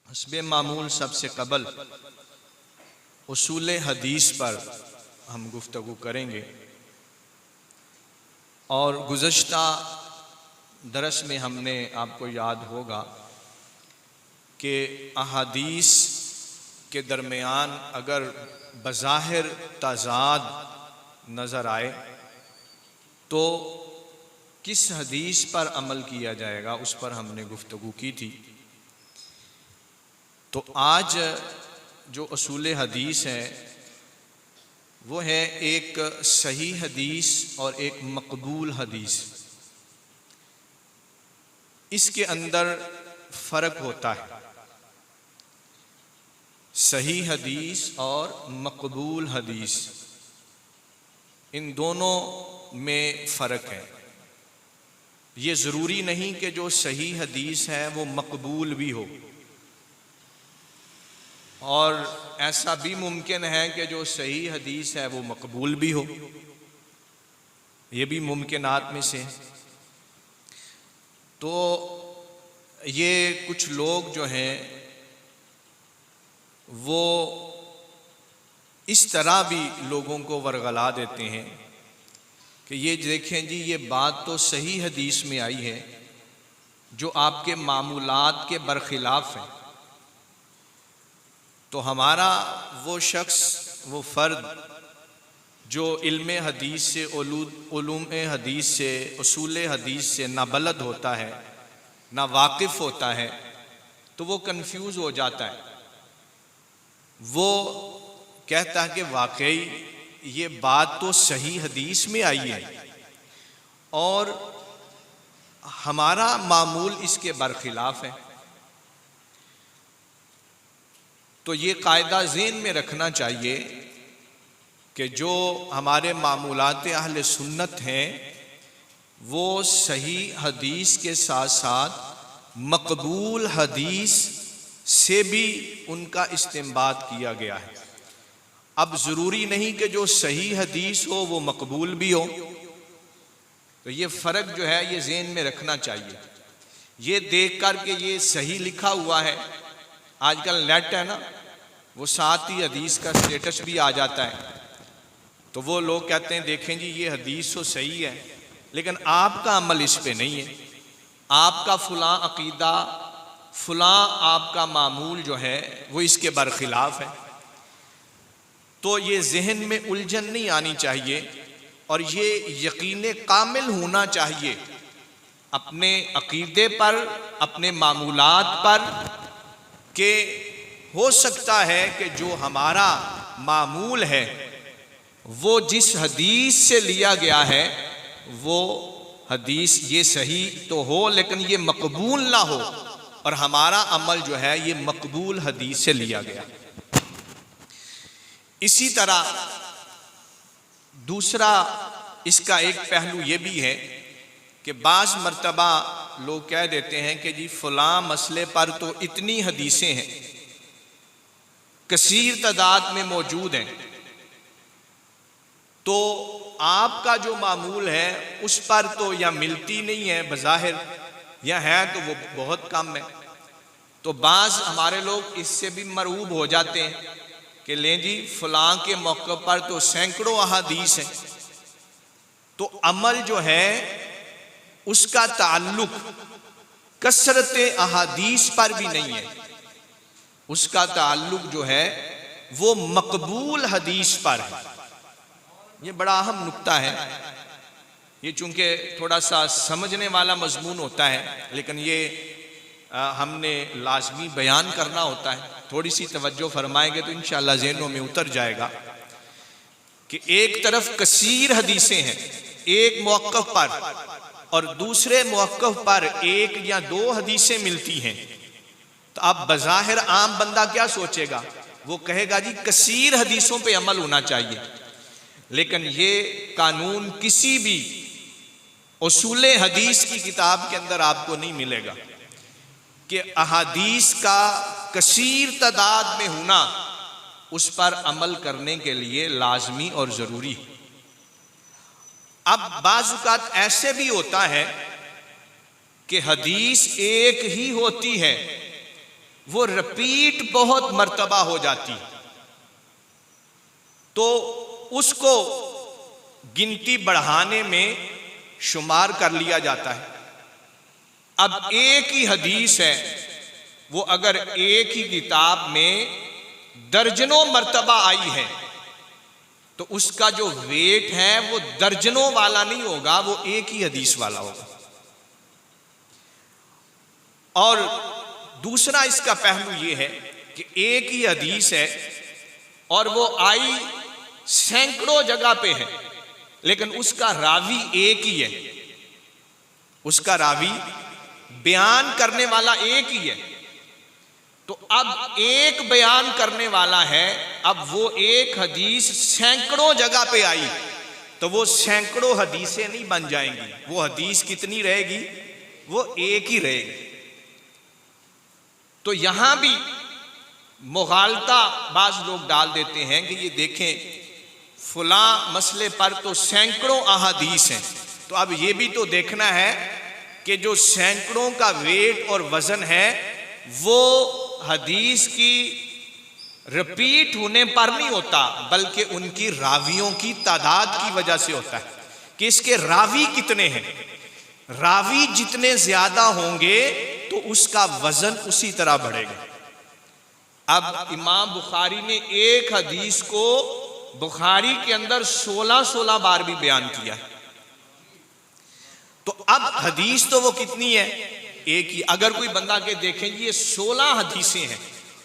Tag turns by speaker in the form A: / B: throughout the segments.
A: हस्बे मामूल सबसे कबल उसूल हदीस पर हम गुफ्तगू करेंगे। और गुज़श्ता दरस में हमने, आपको याद होगा कि अहादीस के दरमियान अगर बज़ाहिर तज़ाद नज़र आए तो किस हदीस पर अमल किया जाएगा, उस पर हमने गुफ्तगू की थी। तो आज जो उसूल हदीस है वो है एक सही हदीस और एक मकबूल हदीस। इसके अंदर फ़र्क होता है, सही हदीस और मकबूल हदीस, इन दोनों में फ़र्क है। ये ज़रूरी नहीं कि जो सही हदीस है वो मकबूल भी हो, और ऐसा भी मुमकिन है कि जो सही हदीस है वो मकबूल भी हो। ये भी मुमकिनात में से। तो ये कुछ लोग जो हैं वो इस तरह भी लोगों को वरगला देते हैं कि ये देखें जी, ये बात तो सही हदीस में आई है जो आपके मामूलात के बरखिलाफ है। तो हमारा वो शख्स, वो फ़र्द जो इल्म हदीस से, उलूम हदीस से, उसूल हदीस से ना बलद होता है, ना वाकिफ़ होता है, तो वो कंफ्यूज हो जाता है। वो कहता है कि वाकई ये बात तो सही हदीस में आई है और हमारा मामूल इसके बरखिलाफ है। तो ये कायदा ज़हन में रखना चाहिए कि जो हमारे मामूलात अहले सुन्नत हैं वो सही हदीस के साथ साथ मकबूल हदीस से भी उनका इस्तेमाल किया गया है। अब ज़रूरी नहीं कि जो सही हदीस हो वो मकबूल भी हो। तो ये फ़र्क जो है ये ज़हन में रखना चाहिए। ये देख कर के ये सही लिखा हुआ है, आजकल नेट है ना, वो साथ ही हदीस का स्टेटस भी आ जाता है, तो वो लोग कहते हैं देखें जी ये हदीस तो सही है लेकिन आपका अमल इस पे नहीं है, आपका फ़लाँ अक़ीदा, फ़लाँ आपका मामूल जो है वो इसके बरखिलाफ़ है। तो ये ज़हन में उलझन नहीं आनी चाहिए और ये यकीन कामिल होना चाहिए अपने अक़ीदे पर, अपने मामूलात पर, कि हो सकता है कि जो हमारा मामूल है वो जिस हदीस से लिया गया है वो हदीस ये सही तो हो लेकिन ये मकबूल ना हो, और हमारा अमल जो है ये मकबूल हदीस से लिया गया। इसी तरह दूसरा इसका एक पहलू ये भी है कि बाज़ मर्तबा लोग कह देते हैं कि जी फ़लाँ मसले पर तो इतनी हदीसें हैं, कसीर तादाद में मौजूद हैं, तो आपका जो मामूल है उस पर तो या मिलती नहीं है बज़ाहिर, या है तो वो बहुत कम है। तो बाज़ हमारे लोग इससे भी मरऊब हो जाते हैं कि लें जी फ़लाँ के मौक़े पर तो सैकड़ों अहादीस हैं। तो अमल जो है उसका ताल्लुक कसरत अहादीस पर भी नहीं है, उसका ताल्लुक जो है वो मकबूल हदीस पर है। ये बड़ा अहम नुक्ता है। ये चूंकि थोड़ा सा समझने वाला मजमून होता है लेकिन ये हमने लाजमी बयान करना होता है। थोड़ी सी तवज्जो फरमाएंगे तो इंशाअल्लाह ज़हनों में उतर जाएगा कि एक तरफ कसीर हदीसें हैं एक मौक़िफ़ पर और दूसरे मौक़िफ़ पर एक या दो हदीसें मिलती हैं। तो अब बज़ाहिर आम बंदा क्या सोचेगा, वो कहेगा जी कसीर हदीसों पे अमल होना चाहिए, लेकिन ये कानून किसी भी उसूल हदीस की किताब के अंदर आपको नहीं मिलेगा कि अहादीस का कसीर तादाद में होना उस पर अमल करने के लिए लाजमी और ज़रूरी है। अब बाज़ औक़ात ऐसे भी होता है कि हदीस एक ही होती है वो रिपीट बहुत मर्तबा हो जाती, तो उसको गिनती बढ़ाने में शुमार कर लिया जाता है। अब एक ही हदीस है, वो अगर एक ही किताब में दर्जनों मर्तबा आई है तो उसका जो वेट है वो दर्जनों वाला नहीं होगा, वो एक ही हदीस वाला होगा। और दूसरा इसका पहलू ये है कि एक ही हदीस है और वो आई सैकड़ों जगह पे है, लेकिन उसका रावी एक ही है, उसका रावी बयान करने वाला एक ही है। तो अब एक बयान करने वाला है, अब वो एक हदीस सैकड़ों जगह पे आई तो वो सैकड़ों हदीसें नहीं बन जाएंगी, वो हदीस कितनी रहेगी, वो एक ही रहेगी। तो यहां भी मुगालता बाज लोग डाल देते हैं कि ये देखें फुला मसले पर तो सैकड़ों अहादीस हैं, तो अब ये भी तो देखना है कि जो सैकड़ों का वेट और वजन है वो हदीस की रिपीट होने पर नहीं होता, बल्कि उनकी रावियों की तादाद की वजह से होता है कि इसके रावी कितने हैं। रावी जितने ज्यादा होंगे तो उसका वजन उसी तरह बढ़ेगा। अब इमाम बुखारी ने एक हदीस को बुखारी के अंदर 16 बार भी बयान किया है, तो अब हदीस तो वो कितनी है, एक ही। अगर कोई बंदा के देखें ये 16 हदीसें हैं,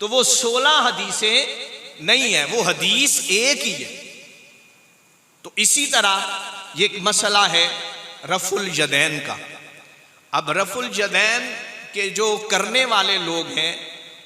A: तो वो 16 हदीसें नहीं है, वो हदीस एक ही है। तो इसी तरह ये एक मसला है रफुल यदैन का। अब रफुल यदैन के जो करने वाले लोग हैं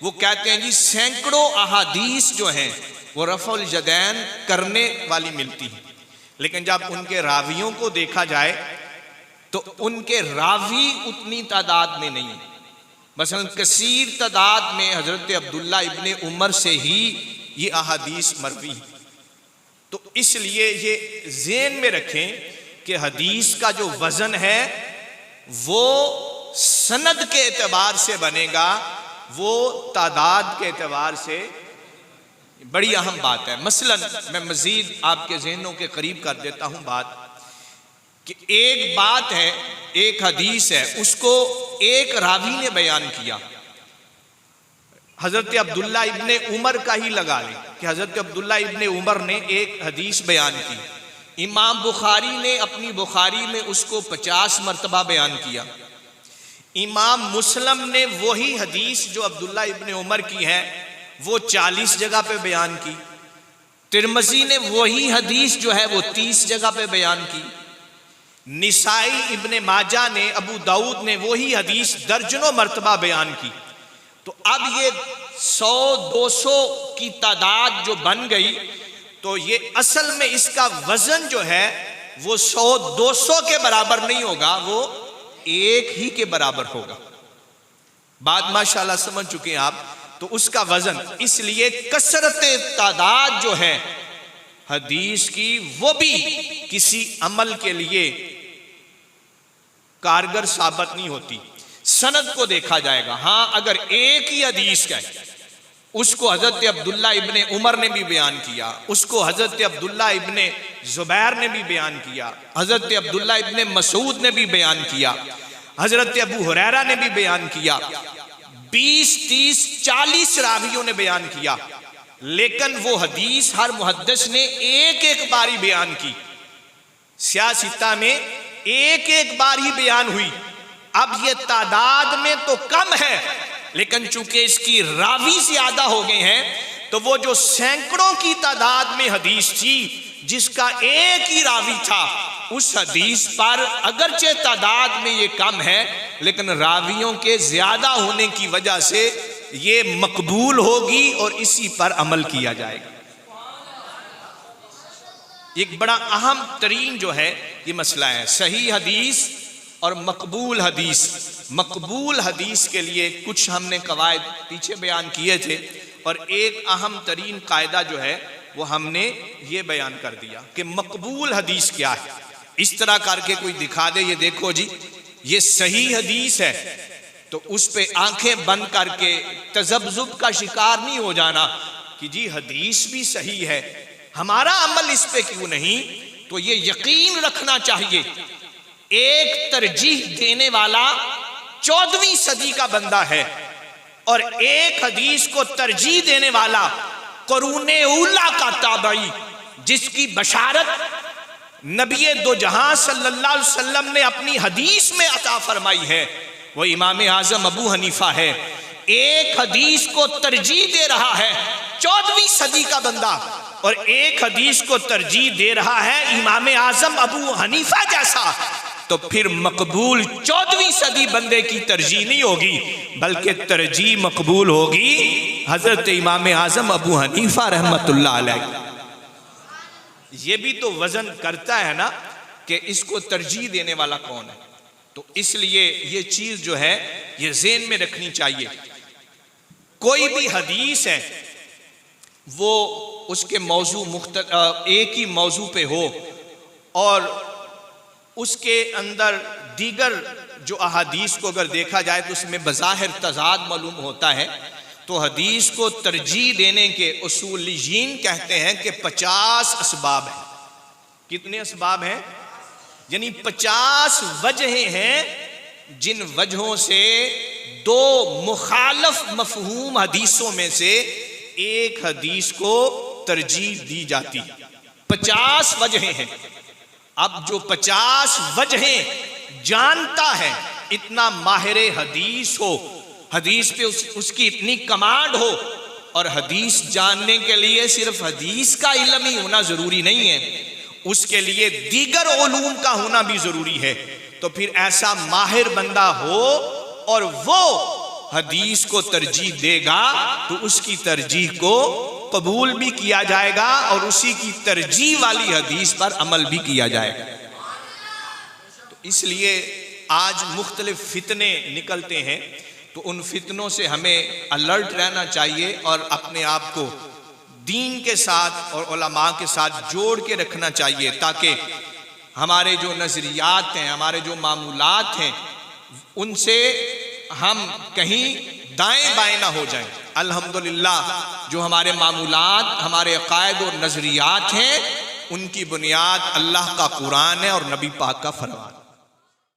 A: वो कहते हैं जी सैकड़ों अहादीस जो हैं वो रफुल यदैन करने वाली मिलती है, लेकिन जब उनके रावियों को देखा जाए तो उनके रावी उतनी तादाद में नहीं है। मसलन कसीर तादाद में हजरत अब्दुल्ला इब्ने उमर से ही ये अहादीस मरवी। तो इसलिए ये ज़हन में रखें कि हदीस का जो वजन है वो सनद के एतबार से बनेगा, वो तादाद के एतबार से। बड़ी अहम बात है। मसलन मैं मजीद आपके ज़हनों के करीब कर देता हूं बात कि एक बात है, एक हदीस है, उसको एक रावी ने बयान किया। हजरत अब्दुल्ला इब्ने उमर का ही लगा लें कि हजरत अब्दुल्ला इब्ने उमर ने एक हदीस बयान की। इमाम बुखारी ने अपनी बुखारी में उसको 50 मरतबा बयान किया। इमाम मुस्लिम ने वही हदीस जो अब्दुल्ला इब्ने उमर की है वो 40 जगह पे बयान की। तिरमिज़ी ने वही हदीस जो है वो 30 जगह पे बयान की। निसाई इब्ने माजा ने, अबू दाऊद ने वही हदीस दर्जनों मर्तबा बयान की। तो अब ये 100-200 की तादाद जो बन गई, तो ये असल में इसका वजन जो है वो 100-200 के बराबर नहीं होगा, वो एक ही के बराबर होगा। बात माशाल्लाह समझ चुके हैं आप। तो उसका वजन, इसलिए कसरत तादाद जो है हदीस की वो भी किसी अमल के लिए कारगर साबित नहीं होती। सनद को देखा जाएगा। हां, अगर एक ही हदीस का है, उसको हजरत अब्दुल्ला इब्ने उमर ने भी बयान किया, उसको हजरत अब्दुल्ला इब्ने जुबैर ने भी बयान किया, हजरत अब्दुल्ला इब्ने मसूद ने भी बयान किया, हजरत अबू हुरैरा ने भी बयान किया, 20, 30, 40 रावियों ने बयान किया, लेकिन वो हदीस हर मुहद्दिस ने एक एक बारी बयान की। सियासिता में एक एक बार ही बयान हुई। अब ये तादाद में तो कम है, लेकिन चूंकि इसकी रावी ज्यादा हो गए हैं, तो वो जो सैकड़ों की तादाद में हदीस थी जिसका एक ही रावी था, उस हदीस पर अगरचे तादाद में ये कम है, लेकिन रावियों के ज्यादा होने की वजह से ये मकबूल होगी और इसी पर अमल किया जाएगा। एक बड़ा अहम तरीन जो है ये मसला है सही हदीस और मकबूल हदीस। मकबूल हदीस के लिए कुछ हमने कवायद पीछे बयान किए थे, और एक अहम तरीन कायदा जो है वो हमने ये बयान कर दिया कि मकबूल हदीस क्या है। इस तरह करके कोई दिखा दे, ये देखो जी ये सही हदीस है, तो उस पे आंखें बंद करके तजब्जुब का शिकार नहीं हो जाना कि जी हदीस भी सही है, हमारा अमल इस पे क्यों नहीं। तो ये यकीन रखना चाहिए, एक तरजीह देने वाला 14वीं सदी का बंदा है और एक हदीस को तरजीह देने वाला कुरूने उला का ताबई, जिसकी बशारत नबी दो जहां सल्लल्लाहु अलैहि वसल्लम ने अपनी हदीस में अता फरमाई है, वो इमाम आजम अबू हनीफा है। एक हदीस को तरजीह दे रहा है 14वीं सदी का बंदा, और एक हदीस को तरजीह दे रहा है इमाम आजम अबू हनीफा जैसा, तो फिर मकबूल 14वीं सदी बंदे की तरजीह नहीं होगी, बल्कि तरजीह मकबूल होगी हजरत इमाम आजम अबू हनीफा रहमतुल्लाह अलैह। ये भी तो वजन करता है ना कि इसको तरजीह देने वाला कौन है। तो इसलिए ये चीज जो है ये ज़हन में रखनी चाहिए। कोई भी हदीस है वो उसके मौजू एक ही मौजू पे हो और उसके अंदर दीगर जो अहादीस को अगर देखा जाए तो उसमें बज़ाहिर तज़ाद मालूम होता है, तो हदीस को तरजीह देने के उसूलीन कहते हैं कि 50 असबाब हैं। कितने असबाब हैं? यानी 50 वजहें हैं जिन वजहों से दो मुखालफ मफहूम हदीसों में से एक हदीस को तरजीह दी जाती है। 50 वजहें हैं। अब जो 50 वजहें जानता है, इतना माहिर हदीस हो, हदीस पे उसकी इतनी कमांड हो, और हदीस जानने के लिए सिर्फ हदीस का इल्म ही होना जरूरी नहीं है, उसके लिए दीगर उलूम का होना भी जरूरी है। तो फिर ऐसा माहिर बंदा हो और वो हदीस को तरजीह देगा तो उसकी तरजीह को कबूल भी किया जाएगा और उसी की तरजीह वाली हदीस पर अमल भी किया जाएगा। तो इसलिए आज मुख्तलिफ फितने निकलते हैं, तो उन फितनों से हमें अलर्ट रहना चाहिए और अपने आप को दीन के साथ और उलमा के साथ जोड़ के रखना चाहिए, ताकि हमारे जो नज़रियात हैं, हमारे जो मामूलात हैं, उनसे हम कहीं दाएं बाएं ना हो जाएं। अल्हम्दुलिल्लाह जो हमारे मामूलात, हमारे अकायद और नज़रियात हैं, उनकी बुनियाद अल्लाह का कुरान है और नबी पाक का फरमान।